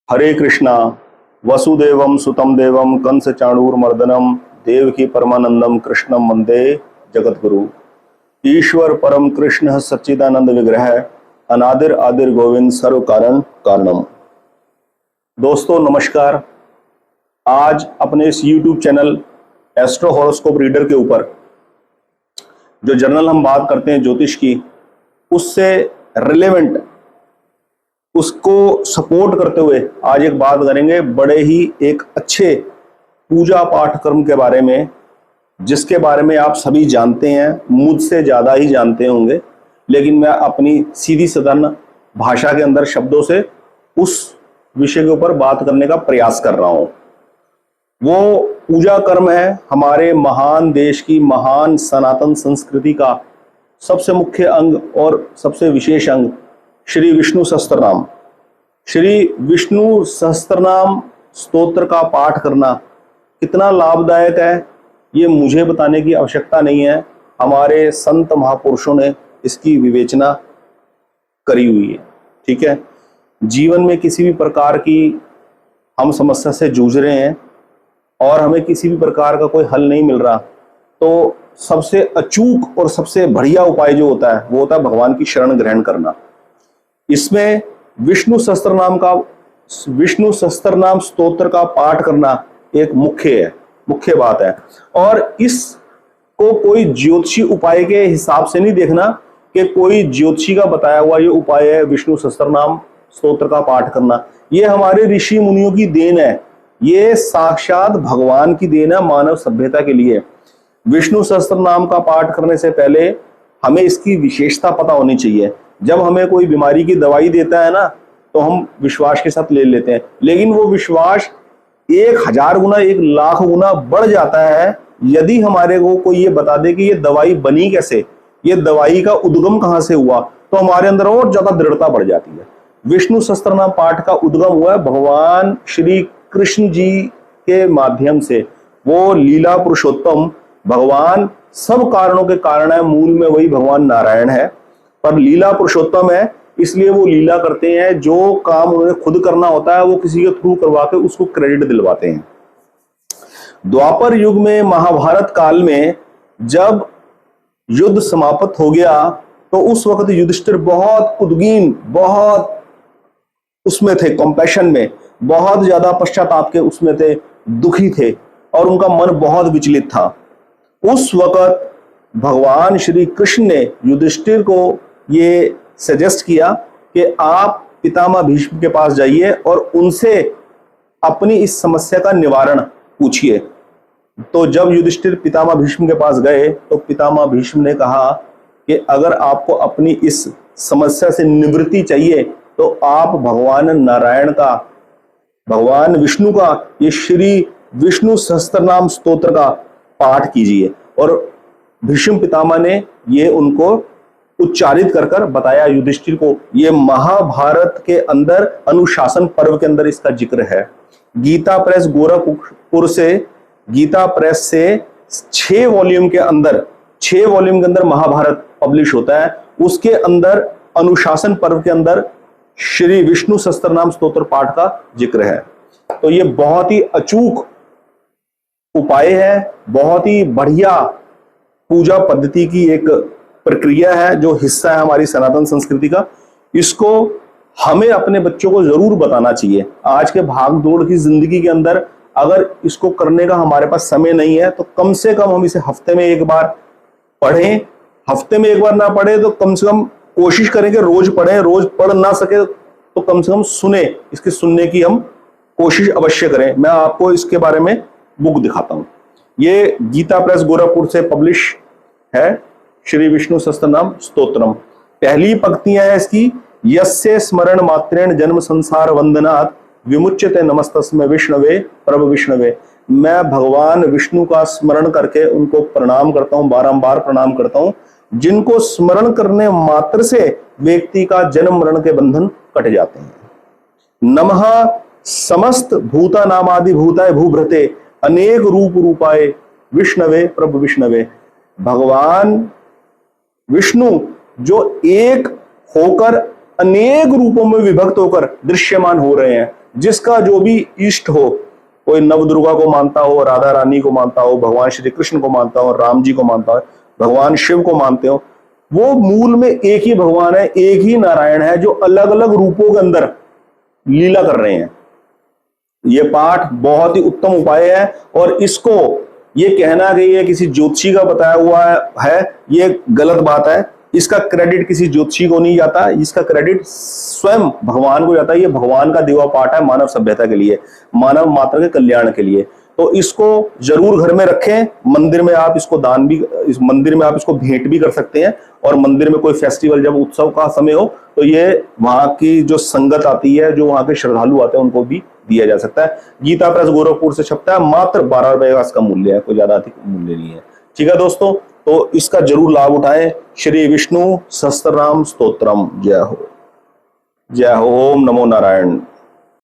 हरे कृष्णा। वसुदेवम सुतम देवम कंस चाणूरमर्दनम देवकी परमानंदम कृष्णम वंदे जगद्गुरु। ईश्वर परम कृष्ण सच्चिदानंद विग्रह अनादिर आदिर गोविंद सर्व कारण कारणम। दोस्तों नमस्कार। आज अपने इस YouTube channel astro horoscope reader के ऊपर जो जर्नल हम बात करते हैं ज्योतिष की, उससे रिलेवेंट, उसको सपोर्ट करते हुए आज एक बात करेंगे बड़े ही एक अच्छे पूजा पाठ कर्म के बारे में, जिसके बारे में आप सभी जानते हैं, मुझसे ज़्यादा ही जानते होंगे, लेकिन मैं अपनी सीधी साधारण भाषा के अंदर शब्दों से उस विषय के ऊपर बात करने का प्रयास कर रहा हूँ। वो पूजा कर्म है हमारे महान देश की महान सनातन संस्कृति का सबसे मुख्य अंग और सबसे विशेष अंग श्री विष्णु सहस्त्रनाम। श्री विष्णु सहस्त्रनाम स्तोत्र का पाठ करना कितना लाभदायक है ये मुझे बताने की आवश्यकता नहीं है, हमारे संत महापुरुषों ने इसकी विवेचना करी हुई है। ठीक है, जीवन में किसी भी प्रकार की हम समस्या से जूझ रहे हैं और हमें किसी भी प्रकार का कोई हल नहीं मिल रहा, तो सबसे अचूक और सबसे बढ़िया उपाय जो होता है वो होता है भगवान की शरण ग्रहण करना। इसमें विष्णु सहस्त्रनाम स्तोत्र का पाठ करना एक मुख्य बात है। और इसको कोई ज्योतिषी उपाय के हिसाब से नहीं देखना कि कोई ज्योतिषी का बताया हुआ ये उपाय है विष्णु सहस्त्रनाम स्तोत्र का पाठ करना। ये हमारे ऋषि मुनियों की देन है, ये साक्षात भगवान की देन है मानव सभ्यता के लिए। विष्णु सहस्त्रनाम का पाठ करने से पहले हमें इसकी विशेषता पता होनी चाहिए। जब हमें कोई बीमारी की दवाई देता है ना, तो हम विश्वास के साथ ले लेते हैं, लेकिन वो विश्वास 1000 गुना 1,00,000 गुना बढ़ जाता है यदि हमारे को कोई ये बता दे कि ये दवाई बनी कैसे, ये दवाई का उद्गम कहाँ से हुआ, तो हमारे अंदर और ज्यादा दृढ़ता बढ़ जाती है। विष्णु सहस्त्रनाम पाठ का उद्गम हुआ है भगवान श्री कृष्ण जी के माध्यम से। वो लीला पुरुषोत्तम भगवान सब कारणों के कारण है, मूल में वही भगवान नारायण है, पर लीला पुरुषोत्तम है इसलिए वो लीला करते हैं। जो काम उन्होंने खुद करना होता है वो किसी के थ्रू करवा के उसको क्रेडिट दिलवाते हैं। द्वापर युग में महाभारत काल में जब युद्ध समाप्त हो गया तो उस वक्त युधिष्ठिर बहुत उद्गीन, बहुत उसमें थे, कंपैशन में, बहुत ज्यादा पश्चाताप के उसमें थे, दुखी थे और उनका मन बहुत विचलित था। उस वक्त भगवान श्री कृष्ण ने युधिष्ठिर को ये सजेस्ट किया कि आप पितामह भीष्म के पास जाइए और उनसे अपनी इस समस्या का निवारण पूछिए। तो जब युधिष्ठिर पितामह भीष्म के पास गए तो पितामह भीष्म ने कहा कि अगर आपको अपनी इस समस्या से निवृत्ति चाहिए तो आप भगवान नारायण का, भगवान विष्णु का ये श्री विष्णु सहस्त्रनाम स्तोत्र का पाठ कीजिए। और भीष्म पितामह ने ये उनको उच्चारित कर बताया युधिष्ठिर को। ये महाभारत के अंदर अनुशासन पर्व के अंदर इसका जिक्र है। गीता प्रेस गोरखपुर से, गीता प्रेस से 6 वॉल्यूम के अंदर महाभारत पब्लिश होता है। उसके अंदर अनुशासन पर्व के अंदर श्री विष्णु सहस्त्रनाम स्तोत्र पाठ का जिक्र है। तो ये बहुत ही अचूक उपाय है, बहुत ही बढ़िया पूजा पद्धति की एक प्रक्रिया है जो हिस्सा है हमारी सनातन संस्कृति का। इसको हमें अपने बच्चों को जरूर बताना चाहिए। आज के भाग दौड़ की जिंदगी के अंदर अगर इसको करने का हमारे पास समय नहीं है तो कम से कम हम इसे हफ्ते में एक बार पढ़ें। हफ्ते में एक बार ना पढ़े तो कम से कम कोशिश करें कि रोज पढ़ें। रोज पढ़ ना सके तो कम से कम सुने, इसके सुनने की हम कोशिश अवश्य करें। मैं आपको इसके बारे में बुक दिखाता हूँ। ये गीता प्रेस गोरखपुर से पब्लिश है श्री विष्णु सहस्त्रनाम स्तोत्रम। पहली पंक्तियां है इसकी, यस्य स्मरण मात्रेण जन्म संसार वंदनात् विमुच्यते नमस्तस्मै विष्णवे प्रभु विष्णवे। मैं भगवान विष्णु का स्मरण करके उनको प्रणाम करता हूँ, बारंबार प्रणाम करता हूँ, जिनको स्मरण करने मात्र से व्यक्ति का जन्म मरण के बंधन कट जाते हैं। नमः समस्त भूता नामादि भूताय भूभृते अनेक रूप रूपाय विष्णवे प्रभु विष्णवे। भगवान विष्णु जो एक होकर अनेक रूपों में विभक्त होकर दृश्यमान हो रहे हैं, जिसका जो भी इष्ट हो, कोई नवदुर्गा को मानता हो, राधा रानी को मानता हो, भगवान श्री कृष्ण को मानता हो, राम जी को मानता हो, भगवान शिव को मानते हो, वो मूल में एक ही भगवान है, एक ही नारायण है जो अलग अलग रूपों के अंदर लीला कर रहे हैं। ये पाठ बहुत ही उत्तम उपाय है, और इसको ये कहना कि ये किसी ज्योतिषी का बताया हुआ है, ये गलत बात है। इसका क्रेडिट किसी ज्योतिषी को नहीं जाता, इसका क्रेडिट स्वयं भगवान को जाता है। ये भगवान का दिवा पाठ है मानव सभ्यता के लिए, मानव मात्र के कल्याण के लिए। तो इसको जरूर घर में रखें। मंदिर में आप इसको दान भी, इस मंदिर में आप इसको भेंट भी कर सकते हैं, और मंदिर में कोई फेस्टिवल जब उत्सव का समय हो तो ये वहां की जो संगत आती है, जो वहां के श्रद्धालु आते हैं, उनको भी दिया जा सकता है। गीता प्रेस गोरखपुर से छपता है, मात्र 12 रुपए का इसका मूल्य है, कोई ज्यादा अधिक मूल्य नहीं है। ठीक है दोस्तों, तो इसका जरूर लाभ उठाएं। श्री विष्णु सहस्त्रनाम स्तोत्रम। जय हो, जय हो। ओम नमो नारायण।